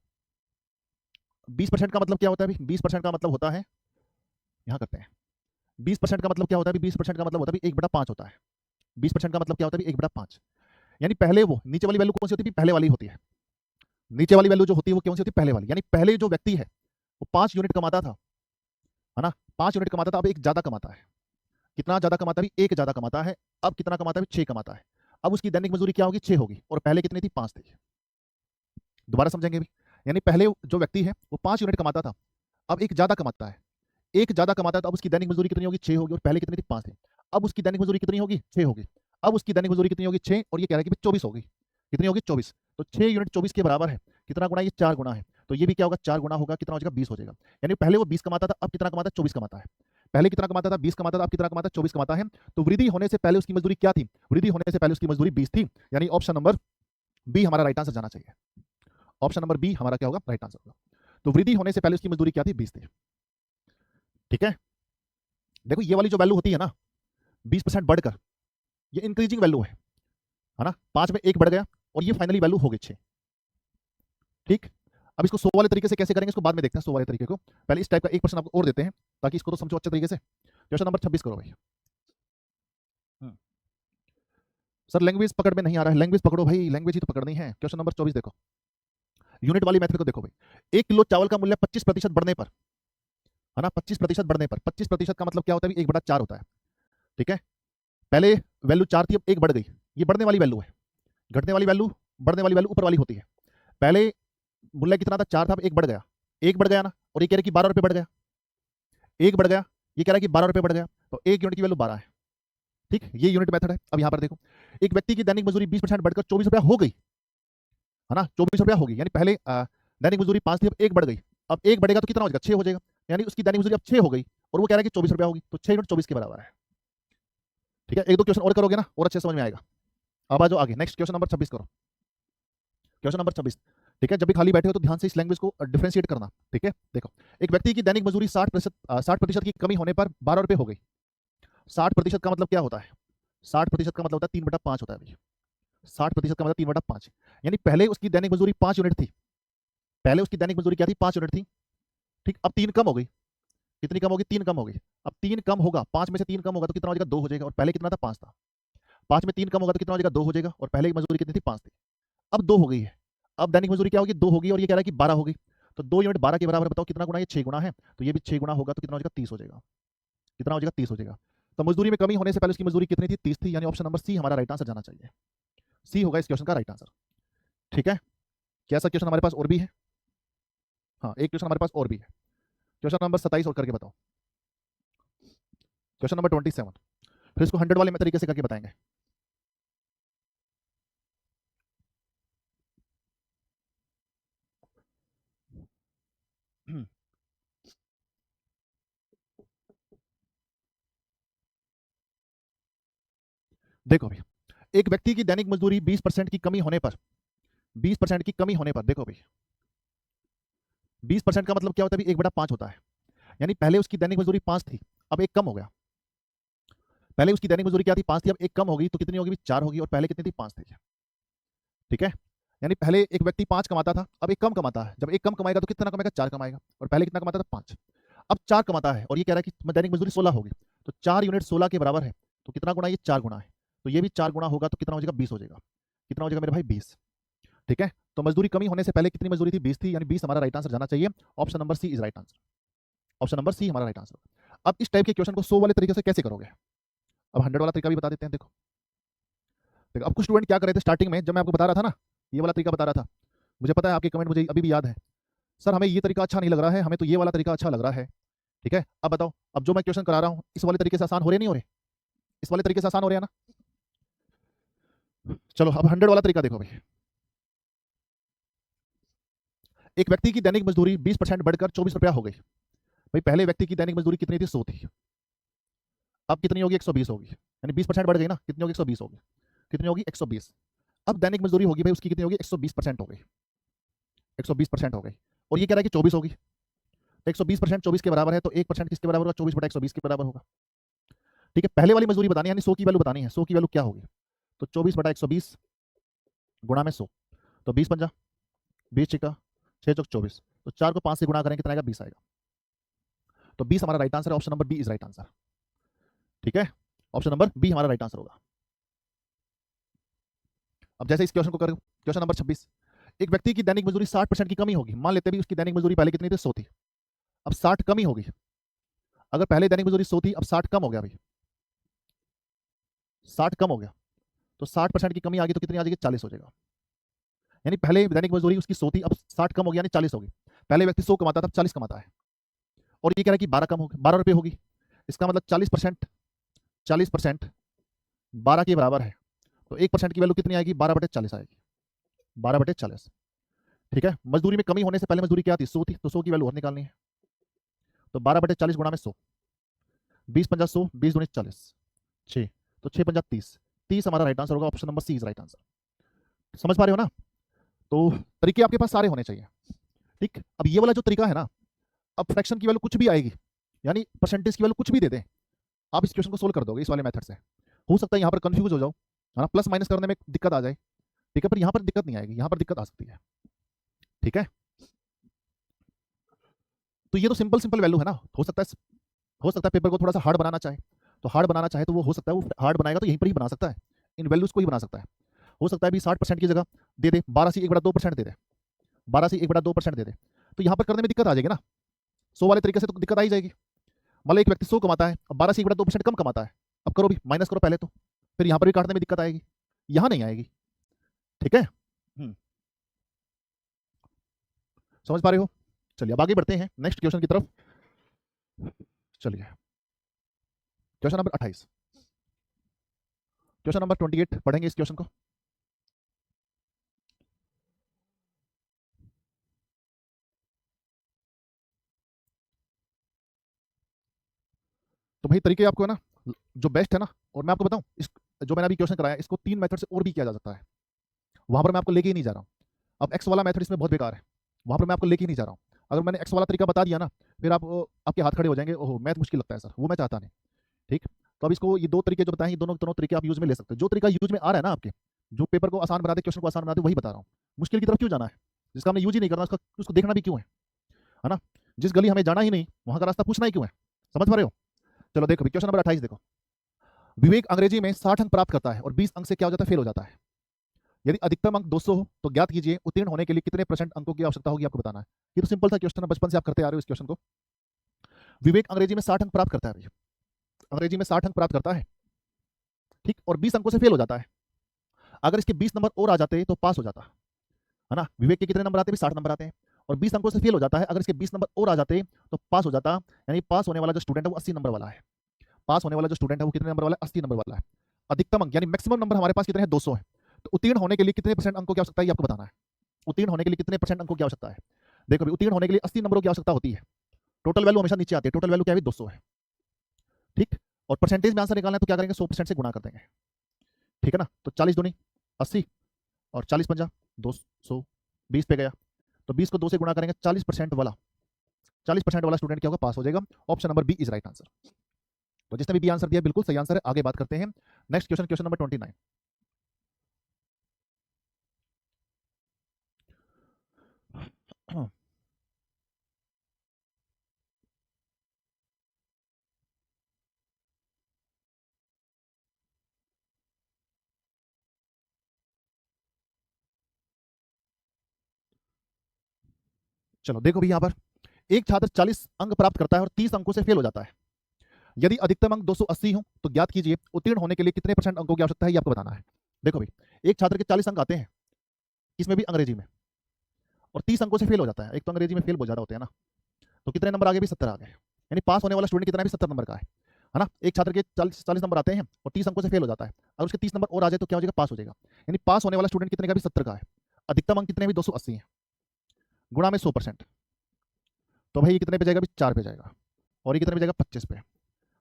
20% का मतलब क्या होता है भाई, 20% का मतलब होता है, यहां करते हैं। 20% का मतलब क्या होता है, 20% का मतलब होता है 1/5 होता है। 20% का मतलब क्या होता है, 1/5। यानी पहले वो नीचे वाली वैल्यू कौन सी होती है, पहले वाली होती है। नीचे वाली वैल्यू जो होती है वो कौन सी होती है, पहले वाली। यानी पहले जो व्यक्ति है वो 5 यूनिट कमाता था, है ना, 5 यूनिट कमाता था, अब एक ज्यादा कमाता है। कितना ज्यादा कमाता है, एक ज्यादा कमाता है। अब कितना कमाता है, 6 कमाता है। अब उसकी दैनिक मजदूरी क्या होगी, 6 होगी, और पहले कितनी थी, 5 थी। दोबारा समझेंगे भी। यानी पहले जो व्यक्ति है वो 5 यूनिट कमाता था, अब एक ज्यादा कमाता है। एक ज्यादा कमाता है तो अब उसकी दैनिक मजदूरी कितनी होगी, 6 होगी, और पहले कितनी थी, 5 थी। अब उसकी दैनिक मजदूरी कितनी होगी, 6 होगी। अब उसकी दैनिक मजदूरी कितनी होगी, 6, और ये कह रहा है कि 24 होगी। कितनी होगी, 24। तो 6 यूनिट 24 के बराबर है। कितना गुना, ये 4 गुना है। तो ये भी क्या होगा, 4 गुना होगा, कितना हो जाएगा, 20 हो जाएगा। यानी पहले वो 20 कमाता था, अब कितना कमाता है, 24 कमाता है। पहले कितना कमाता था, 20 कमाता था, अब कितना कमाता है, 24 कमाता है। तो वृद्धि होने से पहले उसकी मजदूरी क्या थी, वृद्धि होने से पहले उसकी मजदूरी 20 थी। यानी ऑप्शन नंबर बी हमारा राइट आंसर जाना चाहिए। ऑप्शन नंबर बी हमारा क्या होगा, राइट आंसर होगा। तो वृद्धि होने से पहले उसकी मजदूरी क्या थी, 20 थी। ठीक है, देखो ये वाली जो वैल्यू होती है ना, 20% बढ़कर, ये इंक्रीजिंग वैल्यू है ना, 5 में 1 बढ़ गया, और ये फाइनली वैल्यू हो गई 6। ठीक, अब इसको 100 वाले तरीके से कैसे करेंगे, इसको बाद में देखते हैं 100 वाले तरीके को। पहले इस टाइप का एक क्वेश्चन आपको और देते हैं, ताकि इसको तो समझो अच्छे तरीके से। क्वेश्चन नंबर 26 करो भाई। सर लैंग्वेज पकड़ में नहीं आ रहा है, लैंग्वेज पकड़ो भाई, लैंग्वेज ही तो पकड़नी है। क्वेश्चन नंबर 24 देखो, यूनिट वाली मेथड को देखो भाई। 1 किलो चावल का मूल्य 25% बढ़ने पर, है ना, 25% बढ़ने पर, 25% का मतलब क्या होता है, 1/4 होता है। ठीक है, पहले वैल्यू 4 थी, अब 1 बढ़ गई। ये बढ़ने वाली वैल्यू है, घटने वाली वैल्यू, बढ़ने वाली वैल्यू ऊपर वाली होती है। पहले मूल्य कितना था, 4 था, अब 1 बढ़ गया। 1 बढ़ गया ना, और ये कह रहे कि 12 रुपये बढ़ गया। 1 बढ़ गया, ये कह रहा है कि 12 रुपये बढ़ गया, तो 1 यूनिट की वैल्यू 12 है। ठीक, ये यूनिट मेथड है। अब यहां पर देखो, एक व्यक्ति की दैनिक मजदूरी 20% बढ़कर 24 रुपया हो गई, है ना, 24 रुपया होगी। यानी पहले दैनिक मजदूरी 5 थी, अब 1 बढ़ गई। अब 1 बढ़ेगा तो कितना हो जाएगा, 6 हो जाएगा। यानी उसकी दैनिक मजदूरी अब 6 हो गई, और वो कह रहा है कि 24 रुपया होगी, तो 6 यूनिट 24 के बराबर है। ठीक है, एक दो क्वेश्चन और करोगे ना, और अच्छे समझ में आएगा। अब आ जाओ आगे, नेक्स्ट क्वेश्चन नंबर 26 करो। Question number 26। ठीक है, जब भी खाली बैठे हो तो ध्यान से इस लैंग्वेज को डिफरेंशिएट करना। ठीक है, देखो, एक व्यक्ति की दैनिक मजदूरी 60% की कमी होने पर 12 रुपये हो गई। 60% का मतलब क्या होता है, 60% का मतलब होता है 3/5 होता है भाई। 60% का मतलब 3/5। यानी पहले उसकी दैनिक मजदूरी 5 यूनिट थी, पहले उसकी दैनिक मजदूरी क्या थी, 5 यूनिट थी। ठीक, अब 3 कम हो गई। कितनी कम होगी, 3 कम हो गई। अब 3 कम होगा, 5 में से 3 कम होगा तो कितना हो जाएगा, 2 हो जाएगा, और पहले कितना था, 5 था। 5 में 3 कम होगा तो कितना हो जाएगा, 2 हो जाएगा, और पहले की मजदूरी कितनी थी, 5 थी। अब 2 हो गई है। अब दैनिक मजदूरी क्या होगी, 2 होगी, और ये कह रहा है कि 12 हो गई। तो 2 यूनिट 12 के बराबर, बताओ कितना गुना, ये 6 गुना है। तो ये भी 6 गुना होगा, तो कितना हो जाएगा, 30 हो जाएगा। कितना हो जाएगा, 30 हो जाएगा। तो मजदूरी में कमी होने से पहले उसकी मजदूरी कितनी थी, 30 थी। यानी ऑप्शन नंबर सी हमारा राइट आंसर जाना चाहिए। सी होगा इस क्वेश्चन का राइट आंसर। ठीक है, क्या सा क्वेश्चन हमारे पास और भी है, हाँ एक क्वेश्चन हमारे पास और भी है। क्वेश्चन नंबर 27 और करके बताओ। क्वेश्चन नंबर 27, फिर इसको 100 वाले तरीके से करके बताएंगे। देखो भाई, एक व्यक्ति की दैनिक मजदूरी 20% की कमी होने पर, 20% की कमी होने पर, देखो भाई 20% का मतलब क्या होता है, 1/5 होता है। यानी पहले उसकी दैनिक मजदूरी 5 थी, अब एक कम हो गया, पहले उसकी दैनिक मजदूरी क्या थी 5 थी, अब एक कम होगी तो कितनी होगी 4 होगी, और पहले कितनी थी 5 थी। ठीक है, यानी पहले एक व्यक्ति 5 कमाता था, अब एक कम कमाता है। जब एक कम कमाएगा तो कितना कमाएगा 4 कमाएगा, और पहले कितना कमाता था 5, अब 4 कमाता है और ये कह रहा है कि दैनिक मजदूरी 16 होगी, तो 4 यूनिट 16 के बराबर है, तो कितना गुना, ये 4 गुना है, तो ये भी 4 गुना होगा तो कितना हो जाएगा 20 हो जाएगा। कितना हो जाएगा मेरे भाई 20। ठीक है, तो मजदूरी कमी होने से पहले कितनी मजदूरी थी 20 थी, यानी 20 हमारा राइट आंसर जाना चाहिए। Option number C is right answer, option number C हमारा राइट आंसर। अब इस टाइप के क्वेश्चन को 100 वाले तरीके से कैसे करोगे, अब 100 वाला तरीका भी बता देते हैं। देखो देखो, अब कुछ स्टूडेंट क्या कर रहे थे स्टार्टिंग में, जब मैं आपको बता रहा था ना, ये वाला तरीका बता रहा था, मुझे पता है आपके कमेंट मुझे अभी भी याद है, सर हमें ये तरीका अच्छा नहीं लग रहा है, हमें तो ये वाला तरीका अच्छा लग रहा है। ठीक है, अब बताओ, अब जो मैं क्वेश्चन करा रहा हूँ इस वाले तरीके से आसान हो रहे नहीं हो रहे, इस वाले तरीके से आसान हो रहे हैं ना। चलो अब 100 वाला तरीका देखो भाई। एक व्यक्ति की दैनिक मजदूरी 20% बढ़कर 24 रुपया हो गई। भाई पहले व्यक्ति की दैनिक मजदूरी कितनी थी 100 थी, अब कितनी होगी 120 होगी, यानी 20% बढ़ गई ना, कितनी होगी 120 होगी, कितनी होगी 120। अब दैनिक मजदूरी होगी भाई उसकी कितनी होगी 120% हो गई, 120% हो गई, और ये कह रहा है कि 24 होगी, तो 120% 24 के बराबर है, तो 1% किसके बराबर होगा 24/120 के बराबर होगा। ठीक है, पहले वाली मजदूरी बतानी है, यानी 100 की वैल्यू बतानी है, 100 की वैल्यू क्या होगी, तो 24/120 गुणा में 100, तो 20 पंजा 20 छिका 6 चौक 24, तो 4 को 5 से गुणा करें कितना आएगा 20 आएगा, तो 20 हमारा राइट आंसर है, option number B is right answer. ठीक है, ऑप्शन नंबर बी हमारा राइट आंसर होगा। अब जैसे इस क्वेश्चन को करो, क्वेश्चन नंबर 26, एक व्यक्ति की दैनिक मजदूरी 60% की कमी होगी, मान लेते भी उसकी दैनिक मजदूरी पहले कितनी थी 100 थी, अब 60 कमी होगी, अगर पहले दैनिक मजदूरी 100 थी अब 60 कम हो गया भाई, 60 कम हो गया, तो 60% की कमी आ गई तो कितनी आ जाएगी 40 हो जाएगा, यानी पहले दैनिक मजदूरी उसकी 100 थी अब 60 कम हो गया यानी 40 होगी, पहले व्यक्ति 100 कमाता था अब 40 कमाता है, और ये कह रहा है कि 12 कम होगी 12 रुपये होगी, इसका मतलब 40% 12 के बराबर है, तो 1% की वैल्यू कितनी आएगी 12/40 आएगी, 12/40। ठीक है, मजदूरी में कमी होने से पहले मजदूरी क्या थी 100 थी, तो 100 की वैल्यू और निकालनी है, तो 12/40 गुणा में 100, 20 पंजा 100 20 दूनी 40 6, तो 6 पंजा 30, 30 हमारा राइट आंसर होगा, option number C is right answer. समझ पा रहे हो ना, तो तरीके आपके पास सारे होने चाहिए। ठीक, अब ये वाला जो तरीका है ना, अब फ्रैक्शन की वैल्यू कुछ भी आएगी, यानी परसेंटेज की वैल्यू कुछ भी दे दें, आप इस क्वेश्चन को सोल्व कर दोगे इस वाले मेथड से। हो सकता है यहाँ पर कंफ्यूज हो जाओ, है ना, प्लस माइनस करने में दिक्कत आ जाए, ठीक है, पर यहाँ पर दिक्कत नहीं आएगी, यहाँ पर दिक्कत आ सकती है। ठीक है, तो ये तो सिंपल सिंपल वैल्यू है ना, हो सकता है पेपर को थोड़ा सा हार्ड बनाना चाहे, तो हार्ड बनाना चाहे तो वो हो सकता है वो हार्ड बनाएगा तो यहीं पर ही बना सकता है, इन वैल्यूज को ही बना सकता है। हो सकता है भी 60% की जगह दे दे 12c1/2% दे दे, 12c1/2% दे दे, तो यहाँ पर करने में दिक्कत आ जाएगी ना, 100 वाले तरीके से तो दिक्कत आ ही जाएगी। मतलब एक व्यक्ति 100 कमाता है अब 12c1/2% कम कमाता है, अब करो भी माइनस करो पहले, तो फिर यहाँ पर भी काटने में दिक्कत आएगी, यहाँ नहीं आएगी। ठीक है, समझ पा रहे हो। चलिए अब आगे बढ़ते हैं नेक्स्ट क्वेश्चन की तरफ। चलिए क्वेश्चन नंबर 28, क्वेश्चन नंबर 28 पढ़ेंगे इस क्वेश्चन को। तो भाई तरीके आपको है ना जो बेस्ट है ना, और मैं आपको बताऊं इस जो मैंने अभी क्वेश्चन कराया इसको 3 मेथड से और भी किया जा सकता है, वहां पर मैं आपको लेके ही नहीं जा रहा हूं। अब एक्स वाला मेथड इसमें बहुत बेकार है, वहां पर मैं आपको लेके ही नहीं जा रहा हूं। अगर मैंने एक्स वाला तरीका बता दिया ना, फिर आपके हाथ खड़े हो जाएंगे, ओहो मैथ मुश्किल लगता है सर, वो मैं चाहता नहीं। ठीक, तो अब इसको ये 2 तरीके जो बताएं, ये दोनों तरीके आप यूज में ले सकते हो, जो तरीका यूज में आ रहा है ना आपके, जो पेपर को आसान बना दे, क्वेश्चन को आसान बना दे, वही बता रहा हूँ। मुश्किल की तरफ क्यों जाना है, जिसका हमने यूज ही नहीं करना उसको देखना भी क्यों है ना, जिस गली हमें जाना ही नहीं वहां का रास्ता पूछना ही क्यों है। समझ पा रहे हो। चलो देखो क्वेश्चन नंबर 28 देखो, विवेक अंग्रेजी में 60 अंक प्राप्त करता है और 20 अंक से क्या हो जाता है फेल हो जाता है। यदि अधिकतम अंक 200 हो तो ज्ञात कीजिए उत्तीर्ण होने के लिए कितने % अंकों की आवश्यकता होगी, आपको बताना है। ये तो सिंपल सा क्वेश्चन है, बचपन से आप करते आ रहे हो इस क्वेश्चन को। विवेक अंग्रेजी में 60 अंक प्राप्त करता है भैया, अंग्रेजी में 60 अंक प्राप्त करता है, ठीक, और 20 अंकों से फेल हो जाता है। अगर इसके 20 नंबर और आ जाते तो पास हो जाता है ना। विवेक के कितने नंबर आते हैं 60 नंबर आते हैं, और 20 अंकों से फेल हो जाता है, अगर इसके 20 नंबर और आ जाते तो पास हो जाता, यानी पास होने वाला जो स्टूडेंट है वो 80 नंबर वाला है। पास होने वाला जो स्टूडेंट है वो कितने नंबर वाला है 80 नंबर वाला है। अधिकतम अंक यानी मैक्सिमम नंबर हमारे पास कितने हैं 200 है, तो उत्तीर्ण होने के लिए कितने % अंकों की आवश्यकता है आपको बताना है। उत्तीर्ण होने के लिए कितने % अंकों की आवश्यकता है। देखो अभी उत्तीर्ण होने के लिए 80 नंबरों की आवश्यकता होती है, टोटल वैल्यू हमेशा नीचे आती है, टोटल वैल्यू क्या है 200 है। ठीक, और परसेंटेज में आंसर निकालना है तो क्या करेंगे 100% से गुणा कर देंगे, ठीक है ना। तो 40 दूनी 80 और 40 पंजा 200, 20 पे गया, तो 20 को 2 से गुणा करेंगे 40% वाला स्टूडेंट क्या होगा पास हो जाएगा। Option number B is right answer. तो जिसने भी बी आंसर दिया बिल्कुल सही आंसर है। आगे बात करते हैं नेक्स्ट क्वेश्चन, क्वेश्चन नंबर 29। चलो देखो भी यहां पर एक छात्र 40 अंक प्राप्त करता है और 30 अंकों से फेल हो जाता है। यदि अधिकतम अंक 280 हो तो ज्ञात कीजिए उत्तीर्ण होने के लिए कितने % अंकों की आवश्यकता है, ये आपको बताना है। देखो भाई, एक छात्र के 40 अंक आते हैं, इसमें भी अंग्रेजी में, और 30 अंकों से फेल हो जाता है। एक तो अंग्रेजी में फेल बहुत ज्यादा होते हैं ना, तो कितने नंबर आ गए भी? 70 आ गए। यानी पास होने वाला स्टूडेंट कितना भी 70 नंबर का है ना। एक छात्र के 40 नंबर आते हैं और 30 अंकों से फेल हो जाता है, अगर उसके 30 नंबर और आ जाए तो क्या हो जाएगा? पास हो जाएगा। यानी पास होने वाला स्टूडेंट कितने का भी? 70 का है। अधिकतम अंक कितने भी? 280 है, गुणा में 100%, तो भाई ये कितने पे जाएगा भी? 4 पे जाएगा। और ये कितने पे जाएगा? 25 पे।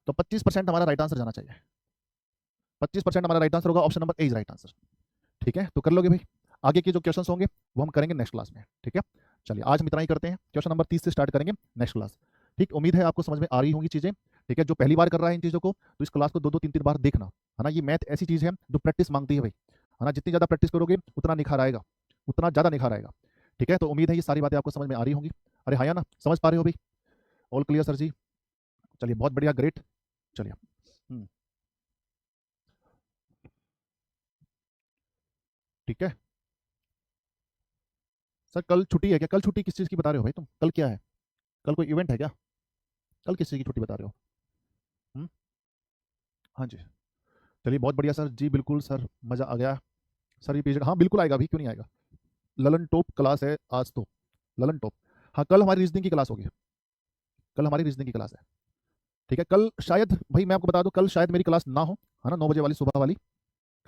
तो 25% हमारा राइट आंसर जाना चाहिए। 25% हमारा राइट आंसर होगा, option number A is right answer. ठीक है, तो कर लोगे भाई। आगे के जो क्वेश्चंस होंगे वो हम करेंगे नेक्स्ट क्लास में। ठीक है, चलिए आज हम इतना ही करते हैं। क्वेश्चन नंबर 30 से स्टार्ट करेंगे नेक्स्ट क्लास। ठीक, उम्मीद है आपको समझ में आ रही होंगी चीजें। ठीक है, जो पहली बार कर रहा है इन चीजों को, तो इस क्लास को 2-2 3-3 बार देखना, है ना। ये मैथ ऐसी चीज है जो प्रैक्टिस मांगती है भाई, है ना। जितनी ज्यादा प्रैक्टिस करोगे उतना निखार आएगा, उतना ज्यादा निखार आएगा। ठीक है, तो उम्मीद है ये सारी बातें आपको समझ में आ रही होंगी। अरे हाँ या ना, समझ पा रहे हो भाई? ऑल क्लियर सर जी? चलिए बहुत बढ़िया, ग्रेट। चलिए ठीक है सर, कल छुट्टी है क्या? कल छुट्टी किस चीज़ की बता रहे हो भाई तुम? कल क्या है? कल कोई इवेंट है क्या? कल किस चीज़ की छुट्टी बता रहे हो? हम्म, हाँ जी। चलिए बहुत बढ़िया सर जी, बिल्कुल सर, मज़ा आ गया। सर ये पीरियड हाँ बिल्कुल आएगा, अभी क्यों नहीं आएगा। ललन टॉप क्लास है आज तो, ललन टॉप। हाँ कल हमारी रीजनिंग की क्लास होगी, कल हमारी रीजनिंग की क्लास है। ठीक है, कल शायद भाई मैं आपको बता दूं, कल शायद मेरी क्लास ना हो, है ना, 9 बजे वाली सुबह वाली।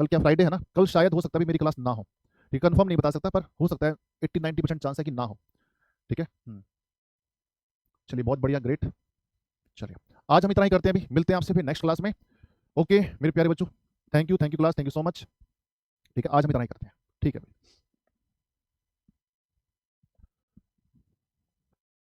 कल क्या फ्राइडे है ना, कल शायद हो सकता है भी मेरी क्लास ना हो। ठीक, कंफर्म नहीं बता सकता, पर हो सकता है 80-90% चांस है कि ना हो। ठीक है, चलिए बहुत बढ़िया, ग्रेट। चलिए आज हम इतना ही करते हैं, अभी मिलते हैं आपसे फिर नेक्स्ट क्लास में। ओके मेरे प्यारे बच्चों, thank you class, thank you so much. ठीक है, आज हम इतना ही करते हैं। ठीक है भाई।